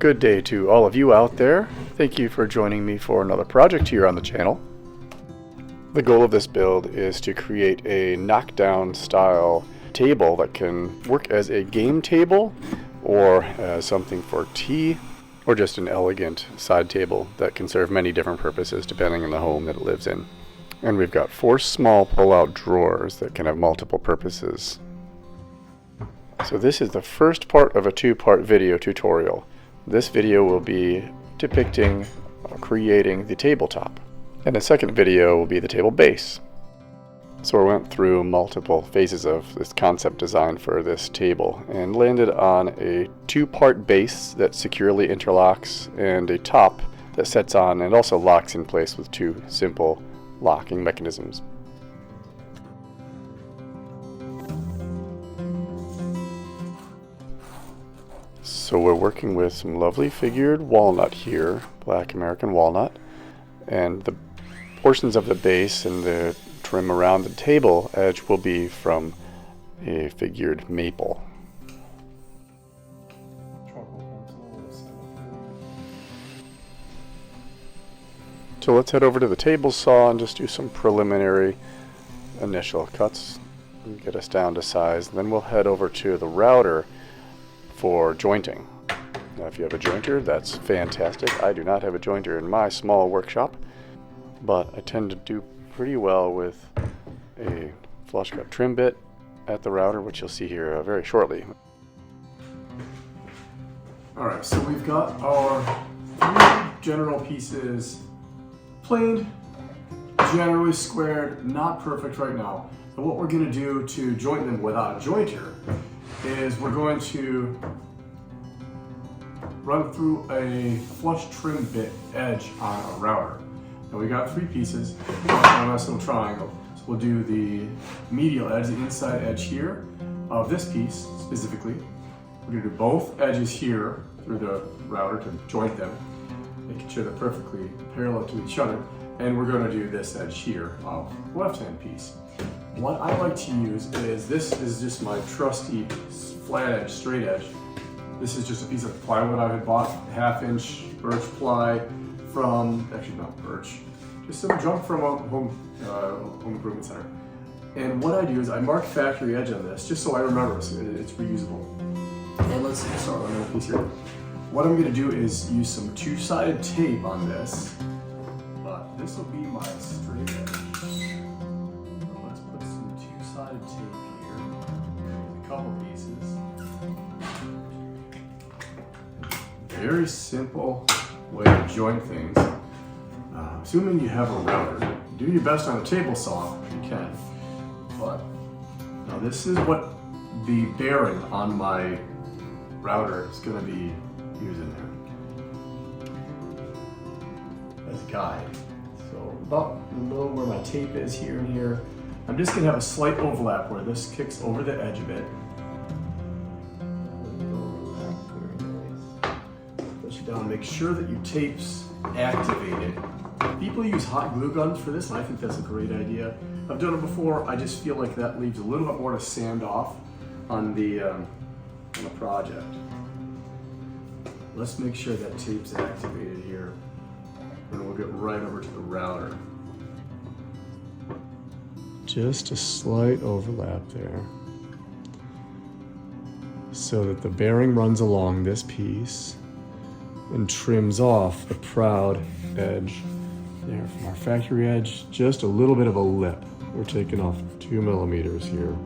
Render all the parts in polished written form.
Good day to all of you out there. Thank you for joining me for another project here on the channel. The goal of this build is to create a knockdown style table that can work as a game table or as something for tea, or just an elegant side table that can serve many different purposes depending on the home that it lives in. And we've got 4 small pull-out drawers that can have multiple purposes. So this is the first part of a 2-part video tutorial. This video will be depicting creating the tabletop, and the second video will be the table base. So I went through multiple phases of this concept design for this table and landed on a 2-part base that securely interlocks and a top that sets on and also locks in place with 2 simple locking mechanisms. So we're working with some lovely figured walnut here, black American walnut, and the portions of the base and the trim around the table edge will be from a figured maple. So let's head over to the table saw and just do some preliminary initial cuts and get us down to size. And then we'll head over to the router for jointing. Now if you have a jointer, that's fantastic. I do not have a jointer in my small workshop, but I tend to do pretty well with a flush cut trim bit at the router, which you'll see here very shortly. Alright, so we've got our 3 general pieces planed, generally squared, not perfect right now. And what we're going to do to joint them without a jointer is we're going to run through a flush trim bit edge on a router. Now we got 3 pieces on a nice little triangle. So we'll do the medial edge, the inside edge here of this piece specifically. We're going to do both edges here through the router to joint them, making sure they're perfectly parallel to each other. And we're going to do this edge here of the left-hand piece. What I like to use is, this is just my trusty flat edge, straight edge. This is just a piece of plywood I had bought, 1/2-inch birch ply from, actually not birch, just some junk from a home improvement center. And what I do is I mark factory edge on this, just so I remember so it's reusable. And let's start on another piece here. What I'm going to do is use some 2-sided tape on this, but this will be my straight edge. So let's put some 2-sided tape here, a couple pieces. Very simple way to join things. Assuming you have a router, do your best on a table saw if you can. But now this is what the bearing on my router is going to be using there as a guide. So about in the middle where my tape is here and here, I'm just going to have a slight overlap where this kicks over the edge a bit. Down, make sure that your tape's activated. People use hot glue guns for this, and I think that's a great idea. I've done it before. I just feel like that leaves a little bit more to sand off on the project. Let's make sure that tape's activated here, and we'll get right over to the router. Just a slight overlap there, so that the bearing runs along this piece and trims off the proud edge there from our factory edge. Just a little bit of a lip. We're taking off 2 millimeters here.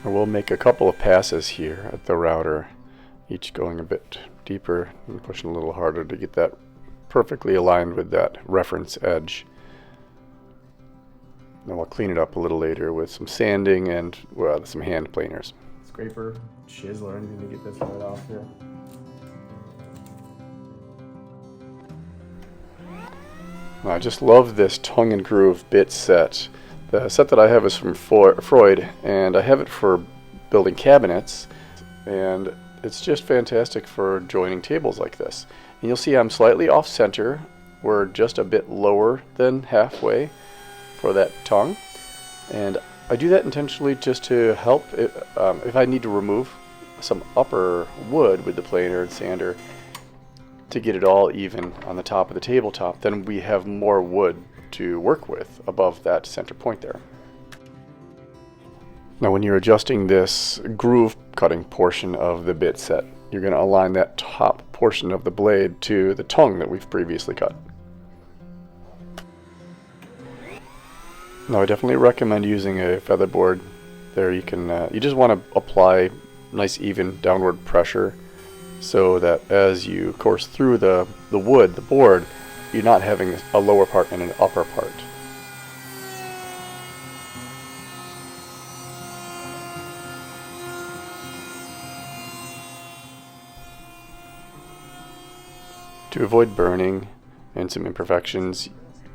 And we'll make a couple of passes here at the router, each going a bit deeper and pushing a little harder to get that perfectly aligned with that reference edge. Then we'll clean it up a little later with some sanding and some hand planers. Scraper, chisel, or anything to get this right off here. I just love this tongue and groove bit set. The set that I have is from Freud, and I have it for building cabinets, and it's just fantastic for joining tables like this. And you'll see I'm slightly off center. We're just a bit lower than halfway for that tongue, and I do that intentionally just to help if I need to remove some upper wood with the planer and sander to get it all even on the top of the tabletop, then we have more wood to work with above that center point there. Now when you're adjusting this groove cutting portion of the bit set, you're going to align that top portion of the blade to the tongue that we've previously cut. Now I definitely recommend using a feather board. There you can, you just want to apply nice even downward pressure so that as you course through the wood, the board, you're not having a lower part and an upper part. To avoid burning and some imperfections,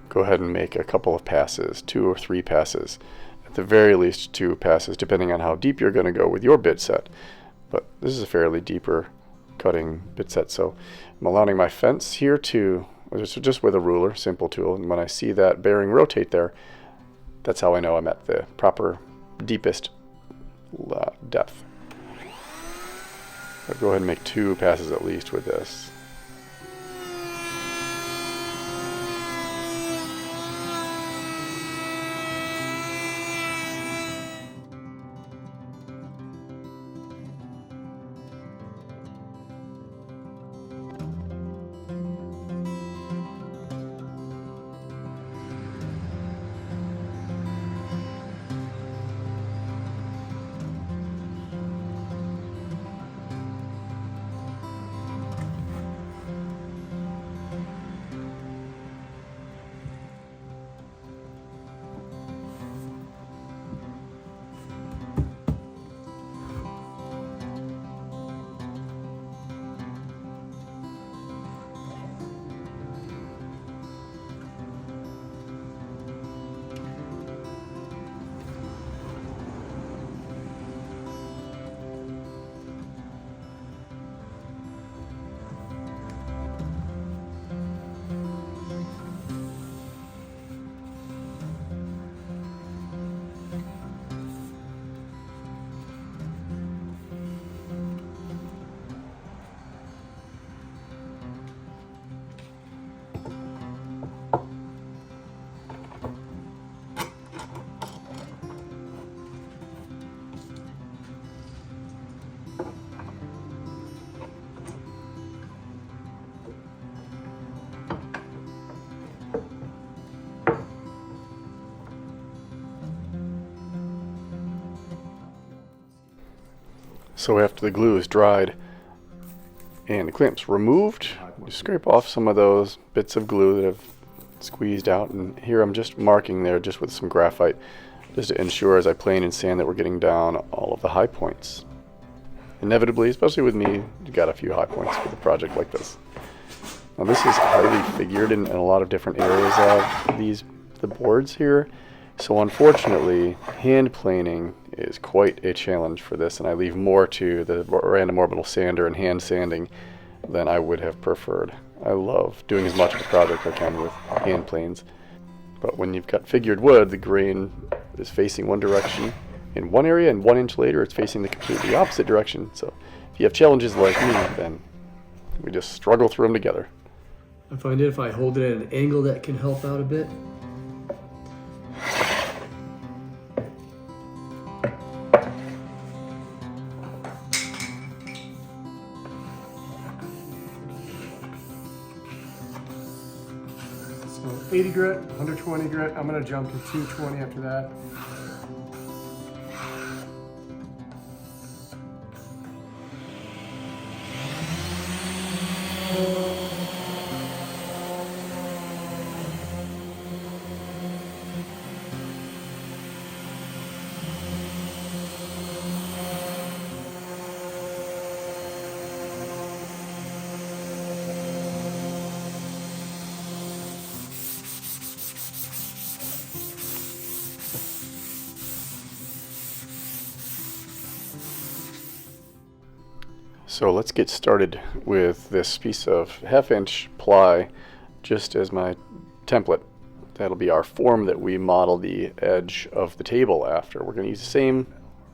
go ahead and make a couple of passes, 2 or 3 passes. At the very least 2 passes, depending on how deep you're going to go with your bit set. But this is a fairly deeper cutting bit set, so I'm aligning my fence here to just with a ruler, simple tool, and when I see that bearing rotate there, that's how I know I'm at the proper deepest depth. I'll go ahead and make 2 passes at least with this. So after the glue is dried and the clamps removed, you scrape off some of those bits of glue that have squeezed out, and here I'm just marking there just with some graphite just to ensure as I plane and sand that we're getting down all of the high points. Inevitably, especially with me, you got a few high points with a project like this. Now this is highly figured in a lot of different areas of the boards here, so unfortunately hand planing is quite a challenge for this, and I leave more to the random orbital sander and hand sanding than I would have preferred. I love doing as much of the project as I can with hand planes, but when you've got figured wood, the grain is facing one direction in one area, and 1 inch later it's facing the completely opposite direction. So if you have challenges like me, then we just struggle through them together. I find if I hold it at an angle, that can help out a bit. So 80 grit, 120 grit. I'm going to jump to 220 after that. So let's get started with this piece of 1/2 inch ply just as my template. That'll be our form that we model the edge of the table after. We're going to use the same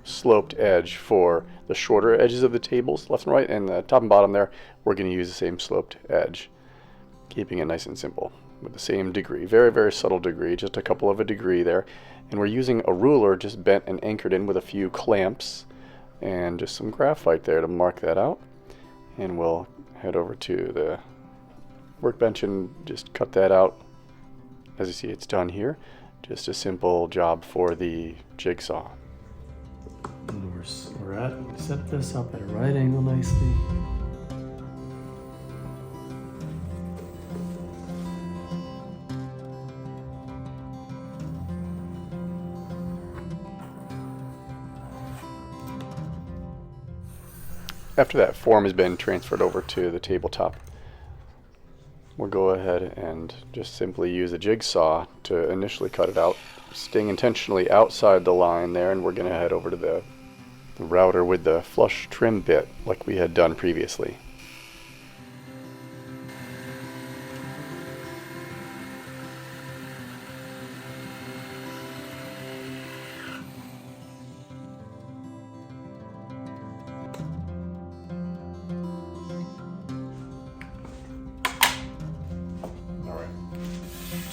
sloped edge for the shorter edges of the tables, left and right, and the top and bottom there, we're going to use the same sloped edge, keeping it nice and simple with the same degree. Very, very subtle degree, just a couple of a degree there. And we're using a ruler just bent and anchored in with a few clamps and just some graphite there to mark that out. And we'll head over to the workbench and just cut that out. As you see, it's done here. Just a simple job for the jigsaw. And we're at, set this up at a right angle nicely. After that form has been transferred over to the tabletop, we'll go ahead and just simply use a jigsaw to initially cut it out, staying intentionally outside the line there, and we're going to head over to the router with the flush trim bit like we had done previously.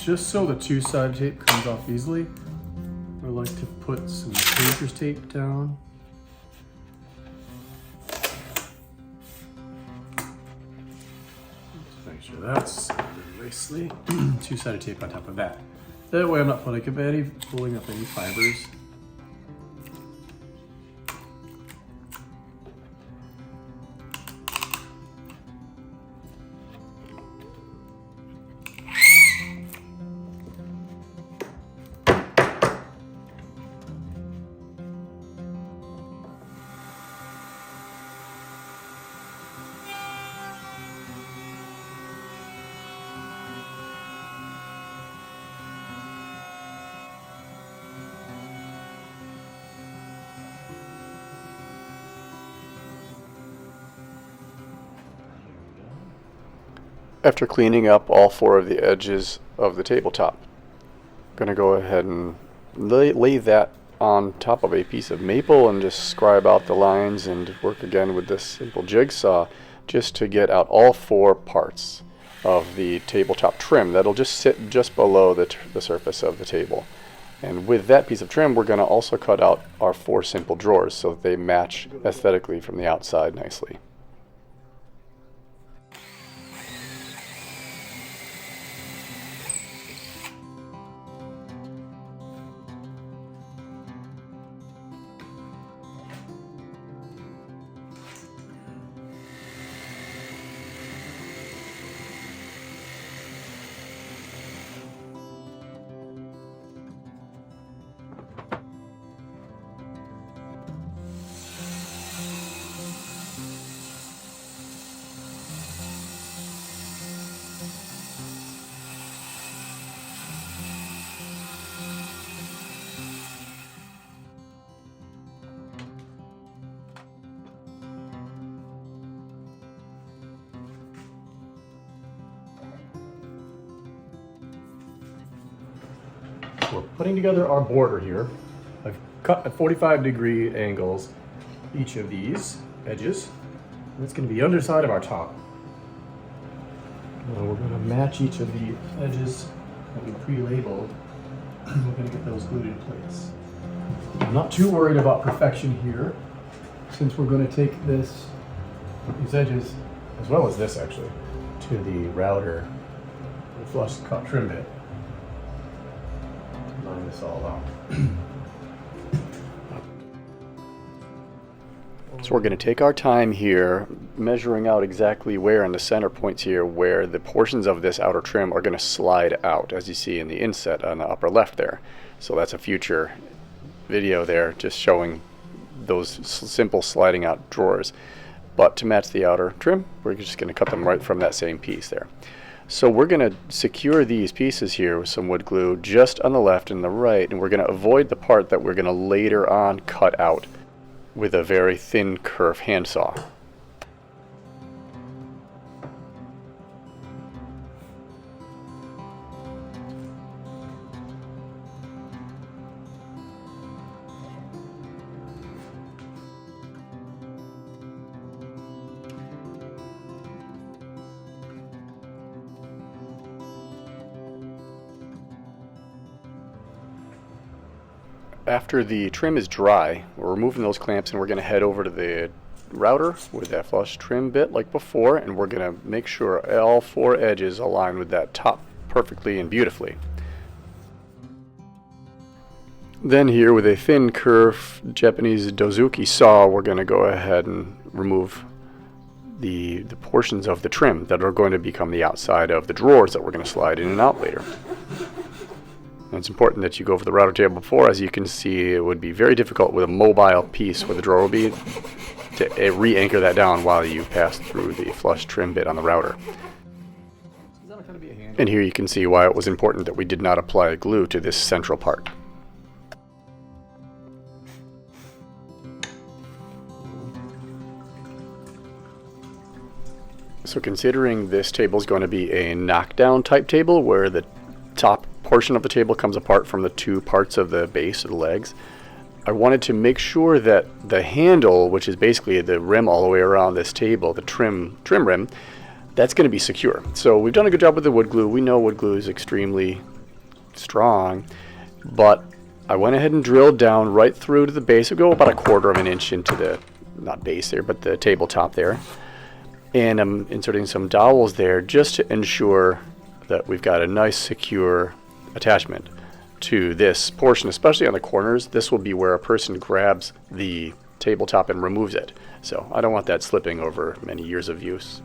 Just so the two-sided tape comes off easily, I like to put some painter's tape down. Just make sure that's centered nicely. Two-sided tape on top of that. That way I'm not pulling up any fibers. After cleaning up all four of the edges of the tabletop, I'm going to go ahead and lay that on top of a piece of maple and just scribe out the lines and work again with this simple jigsaw just to get out all four parts of the tabletop trim. That'll just sit just below the surface of the table. And with that piece of trim, we're going to also cut out our four simple drawers so that they match aesthetically from the outside nicely. We're putting together our border here. I've cut at 45-degree angles each of these edges. And it's going to be the underside of our top. Now we're going to match each of the edges that we pre-labeled. We're going to get those glued in place. I'm not too worried about perfection here, since we're going to take these edges, as well as this actually, to the router, the flush cut trim bit. Line this all out. So we're going to take our time here, measuring out exactly where in the center points here where the portions of this outer trim are going to slide out, as you see in the inset on the upper left there. So that's a future video there, just showing those simple sliding out drawers. But to match the outer trim, we're just going to cut them right from that same piece there. So we're going to secure these pieces here with some wood glue just on the left and the right, and we're going to avoid the part that we're going to later on cut out with a very thin kerf handsaw. after the trim is dry, we're removing those clamps and we're going to head over to the router with that flush trim bit like before, and we're going to make sure all 4 edges align with that top perfectly and beautifully. Then here with a thin curve Japanese dozuki saw, we're going to go ahead and remove the portions of the trim that are going to become the outside of the drawers that we're going to slide in and out later. And it's important that you go over the router table before. As you can see, it would be very difficult with a mobile piece where the drawer will be to re-anchor that down while you pass through the flush trim bit on the router. And here you can see why it was important that we did not apply glue to this central part. So considering this table is going to be a knockdown type table where the top portion of the table comes apart from the 2 parts of the base of the legs, I wanted to make sure that the handle, which is basically the rim all the way around this table, the trim rim, that's going to be secure. So we've done a good job with the wood glue. We know wood glue is extremely strong, but I went ahead and drilled down right through to the base. We'll go about 1/4 of an inch into the, not base there, but the tabletop there. And I'm inserting some dowels there just to ensure that we've got a nice secure attachment to this portion, especially on the corners. This will be where a person grabs the tabletop and removes it. So I don't want that slipping over many years of use.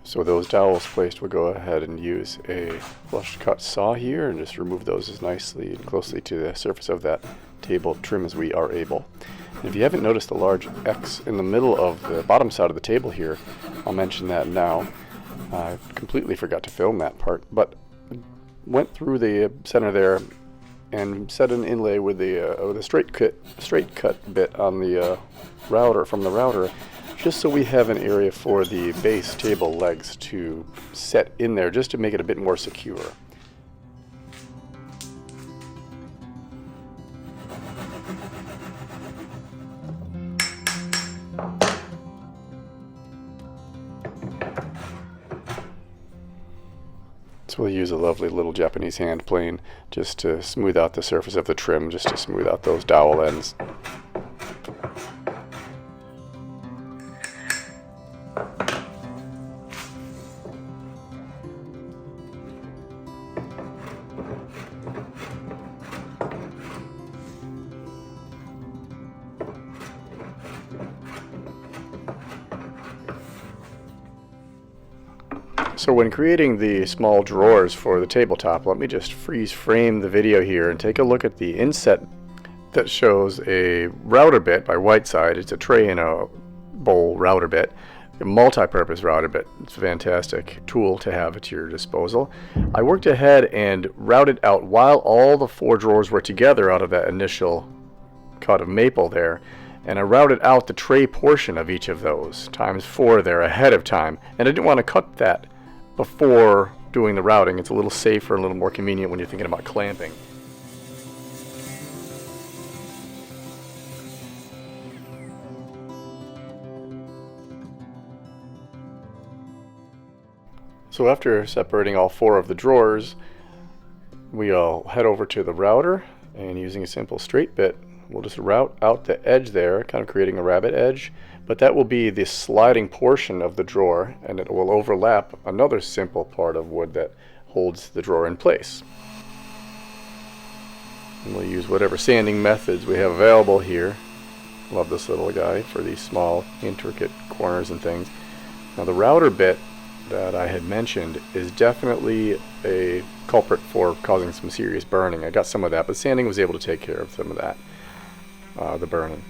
So with those dowels placed, we'll go ahead and use a flush cut saw here and just remove those as nicely and closely to the surface of that table trim as we are able. And if you haven't noticed the large X in the middle of the bottom side of the table here, I'll mention that now. I completely forgot to film that part, but went through the center there and set an inlay with the straight cut bit on the router, from the router, just so we have an area for the base table legs to set in there, just to make it a bit more secure. So we'll use a lovely little Japanese hand plane just to smooth out the surface of the trim, just to smooth out those dowel ends. So when creating the small drawers for the tabletop, let me just freeze frame the video here and take a look at the inset that shows a router bit by Whiteside. It's a tray and a bowl router bit, a multi-purpose router bit. It's a fantastic tool to have at your disposal. I worked ahead and routed out while all the 4 drawers were together out of that initial cut of maple there, and I routed out the tray portion of each of those times 4 there ahead of time, and I didn't want to cut that before doing the routing. It's a little safer and a little more convenient when you're thinking about clamping. So after separating all 4 of the drawers, we'll head over to the router, and using a simple straight bit, we'll just route out the edge there, kind of creating a rabbit edge, but that will be the sliding portion of the drawer, and it will overlap another simple part of wood that holds the drawer in place. And we'll use whatever sanding methods we have available here. Love this little guy for these small intricate corners and things. Now the router bit that I had mentioned is definitely a culprit for causing some serious burning. I got some of that, but sanding was able to take care of some of that, the burning.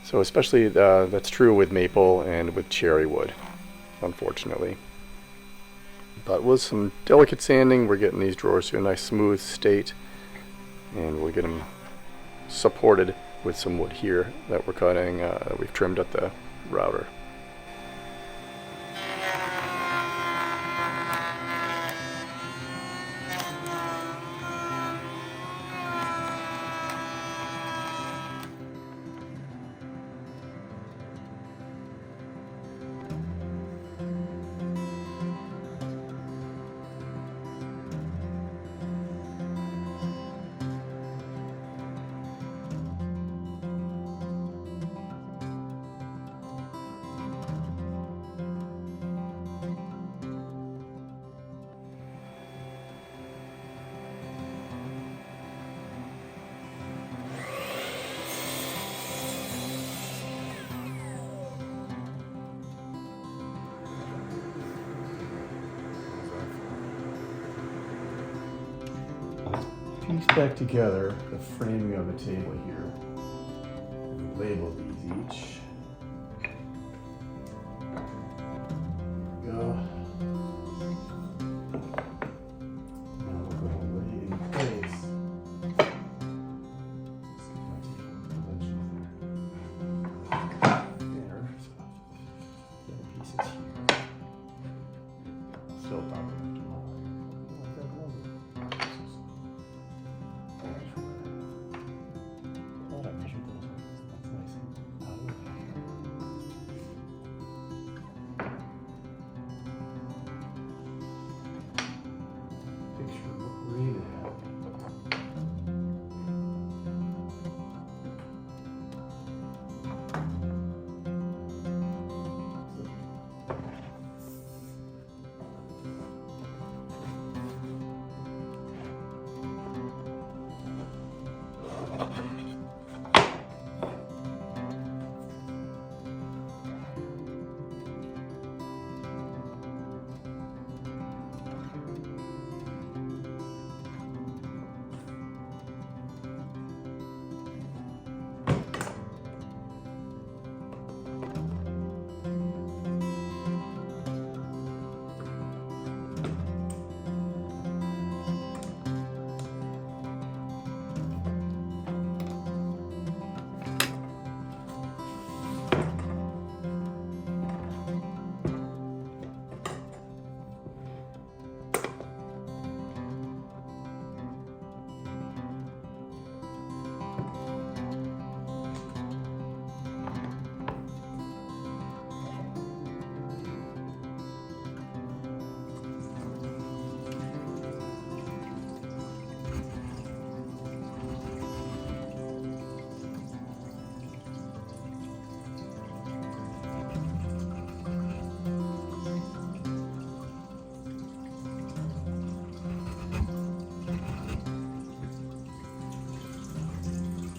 So especially that's true with maple and with cherry wood, unfortunately. But with some delicate sanding, we're getting these drawers to a nice smooth state, and we'll get them supported with some wood here that we're cutting, that we've trimmed at the router. piece back together the framing of the table here. Label these each. There we go. Now we're going to lay in place. There. The other pieces here. Still probably have to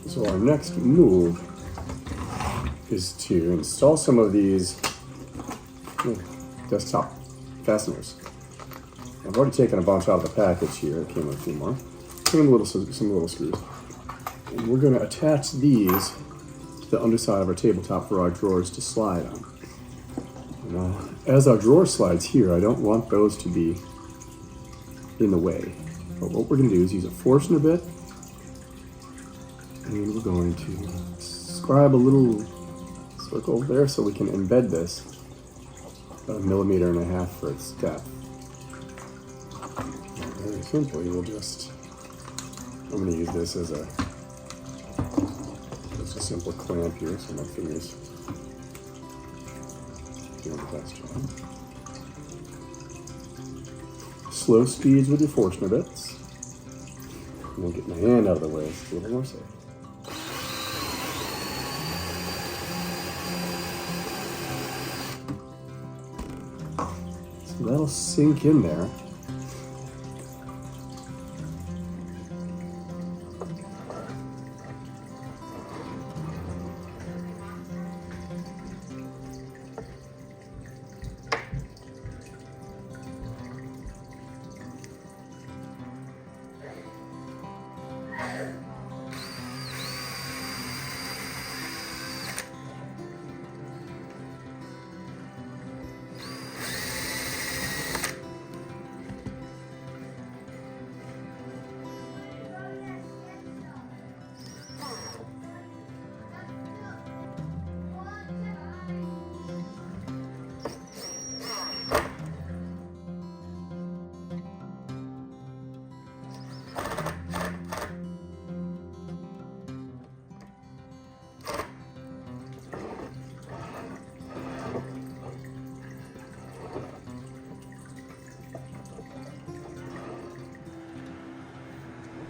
So our next move is to install some of these desktop fasteners. I've already taken a bunch out of the package here. It came with a few more. Some little screws. And we're going to attach these to the underside of our tabletop for our drawers to slide on. Now, as our drawer slides here, I don't want those to be in the way. But what we're going to do is use a Forstner bit. And we're going to scribe a little circle there so we can embed this about 1.5 millimeters for its depth. And very simply, we'll just, I'm going to use this as just a simple clamp here so my fingers doing the best job. Slow speeds with your Forstner bits. And I'll get my hand out of the way, it's a little more safe. That'll sink in there.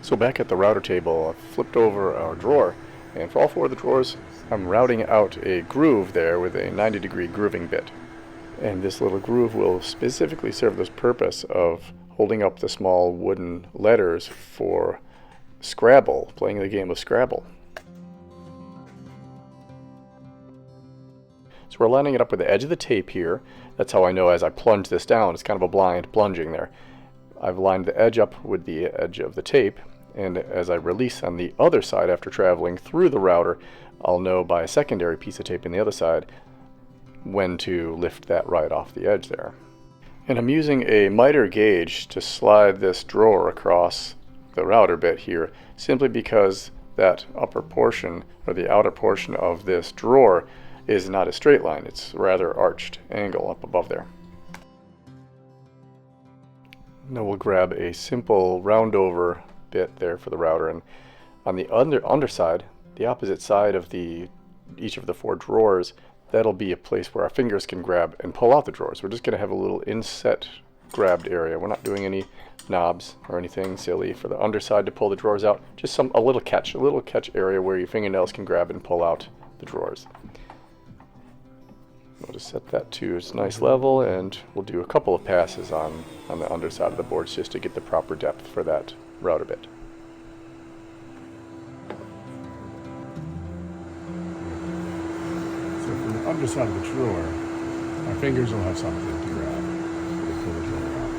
So back at the router table, I've flipped over our drawer, and for all 4 of the drawers, I'm routing out a groove there with a 90-degree grooving bit. And this little groove will specifically serve this purpose of holding up the small wooden letters for Scrabble, playing the game of Scrabble. So we're lining it up with the edge of the tape here. That's how I know as I plunge this down. It's kind of a blind plunging there. I've lined the edge up with the edge of the tape, And as I release on the other side after traveling through the router, I'll know by a secondary piece of tape on the other side when to lift that right off the edge there. And I'm using a miter gauge to slide this drawer across the router bit here, simply because that upper portion, or the outer portion of this drawer, is not a straight line. It's a rather arched angle up above there. Now we'll grab a simple round over bit there for the router, and on the underside, the opposite side of each of the 4 drawers, that'll be a place where our fingers can grab and pull out the drawers. We're just going to have a little inset grabbed area. We're not doing any knobs or anything silly for the underside to pull the drawers out. Just a little catch area where your fingernails can grab and pull out the drawers. We'll just set that to its nice level, and we'll do a couple of passes on the underside of the boards just to get the proper depth for that router bit. So from the underside of the drawer, our fingers will have something to grab. We'll pull the drawer out.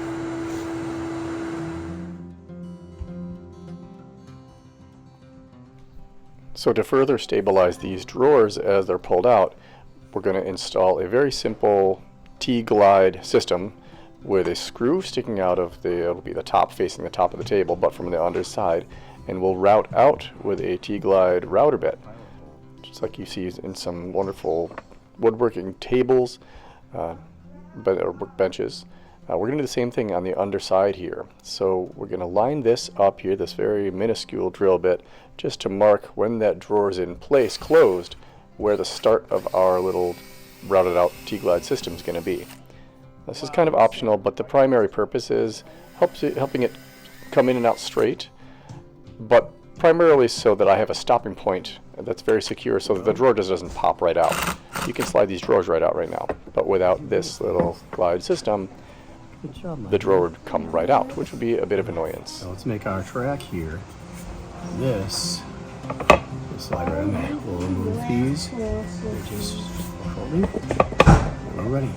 So to further stabilize these drawers as they're pulled out, we're going to install a very simple T-glide system with a screw sticking out of it'll be the top facing the top of the table, but from the underside, and we'll route out with a T-glide router bit, just like you see in some wonderful woodworking tables, or workbenches. We're going to do the same thing on the underside here. So we're going to line this up here, this very minuscule drill bit, just to mark when that drawer is in place, closed, where the start of our little routed out T-glide system is going to be. This is kind of optional, but the primary purpose is helping it come in and out straight, but primarily so that I have a stopping point that's very secure so that the drawer just doesn't pop right out. You can slide these drawers right out right now, but without this little glide system, Good job, the drawer would come right out, which would be a bit of annoyance. So let's make our track here. This will slide right in there. We'll remove these. Just shortly. We're ready.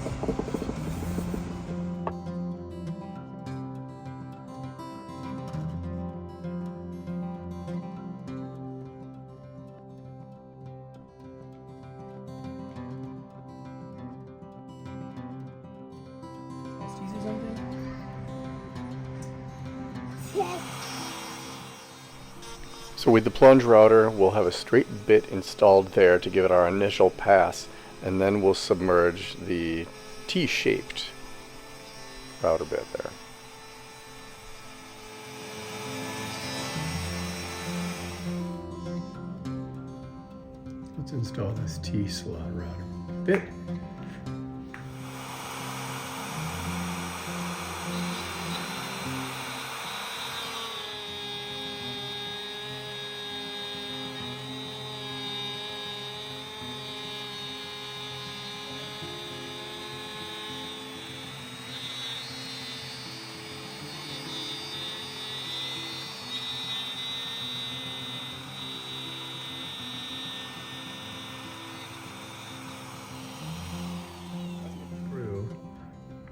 So with the plunge router, we'll have a straight bit installed there to give it our initial pass, and then we'll submerge the T-shaped router bit there. Let's install this T-slot router bit.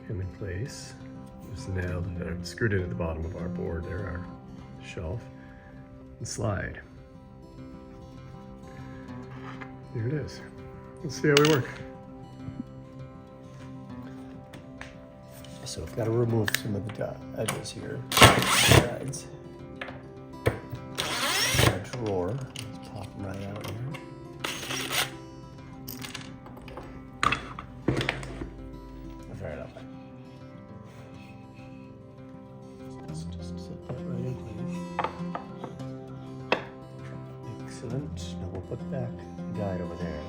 Came in place, just nailed it, screwed it at the bottom of our board there, our shelf, and slide. There it is. Let's see how we work. So we've got to remove some of the edges here. Sides. Our drawer. Let's pop them right out here. Fair enough. Just sit that right in place. Excellent. Now we'll put back the guide over there.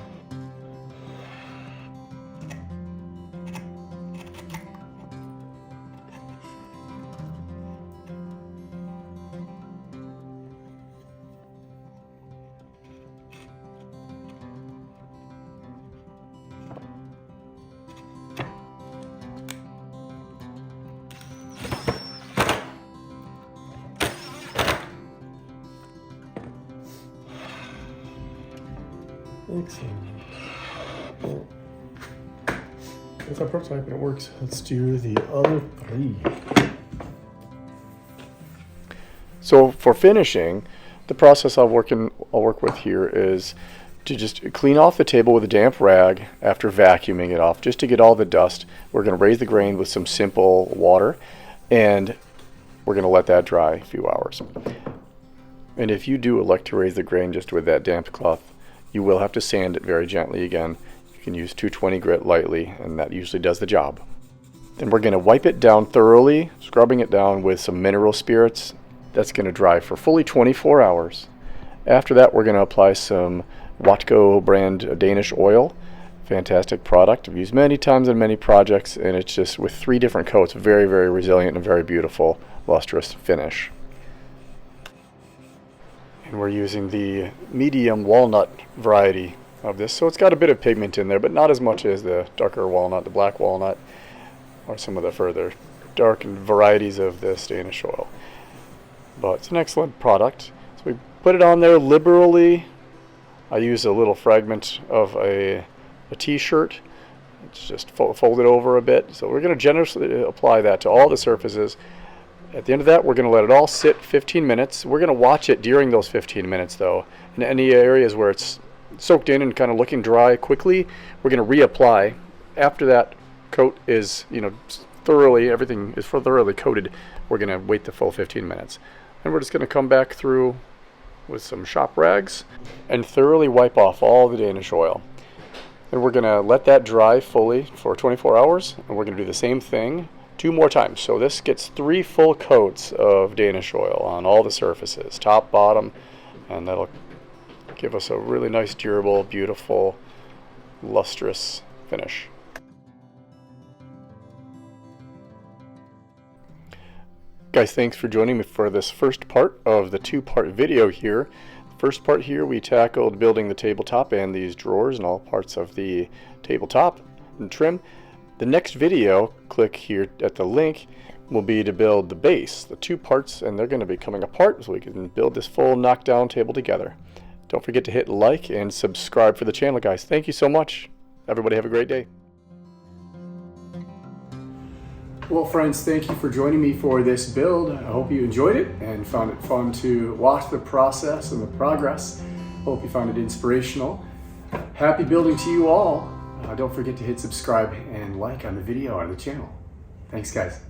Excellent. That's our prototype and it works. Let's do the other three. So for finishing, the process I'll work with here is to just clean off the table with a damp rag after vacuuming it off, just to get all the dust. We're going to raise the grain with some simple water, and we're going to let that dry a few hours. And if you do elect to raise the grain just with that damp cloth, you will have to sand it very gently again. You can use 220 grit lightly, and that usually does the job. Then we're going to wipe it down thoroughly, scrubbing it down with some mineral spirits. That's going to dry for fully 24 hours. After that, we're going to apply some Watco brand Danish oil. Fantastic product. I've used many times in many projects, and it's just with 3 different coats, very, very resilient and very beautiful, lustrous finish. And we're using the medium walnut variety of this, so it's got a bit of pigment in there, but not as much as the darker walnut, the black walnut, or some of the further darkened varieties of this Danish oil. But it's an excellent product. So we put it on there liberally. I use a little fragment of a t-shirt. It's just folded over a bit. So we're going to generously apply that to all the surfaces. At the end of that, we're going to let it all sit 15 minutes. We're going to watch it during those 15 minutes, though. In any areas where it's soaked in and kind of looking dry quickly, we're going to reapply. After that coat is, thoroughly, everything is thoroughly coated, we're going to wait the full 15 minutes. And we're just going to come back through with some shop rags and thoroughly wipe off all the Danish oil. And we're going to let that dry fully for 24 hours, and we're going to do the same thing 2 more times. So this gets 3 full coats of Danish oil on all the surfaces, top, bottom, and that'll give us a really nice, durable, beautiful, lustrous finish. Guys, thanks for joining me for this first part of the 2-part video here. First part here, we tackled building the tabletop and these drawers and all parts of the tabletop and trim. The next video, click here at the link, will be to build the base, the 2 parts, and they're going to be coming apart so we can build this full knockdown table together. Don't forget to hit like and subscribe for the channel, guys. Thank you so much. Everybody have a great day. Well, friends, thank you for joining me for this build. I hope you enjoyed it and found it fun to watch the process and the progress. Hope you found it inspirational. Happy building to you all. Don't forget to hit subscribe and like on the video or the channel. Thanks, guys.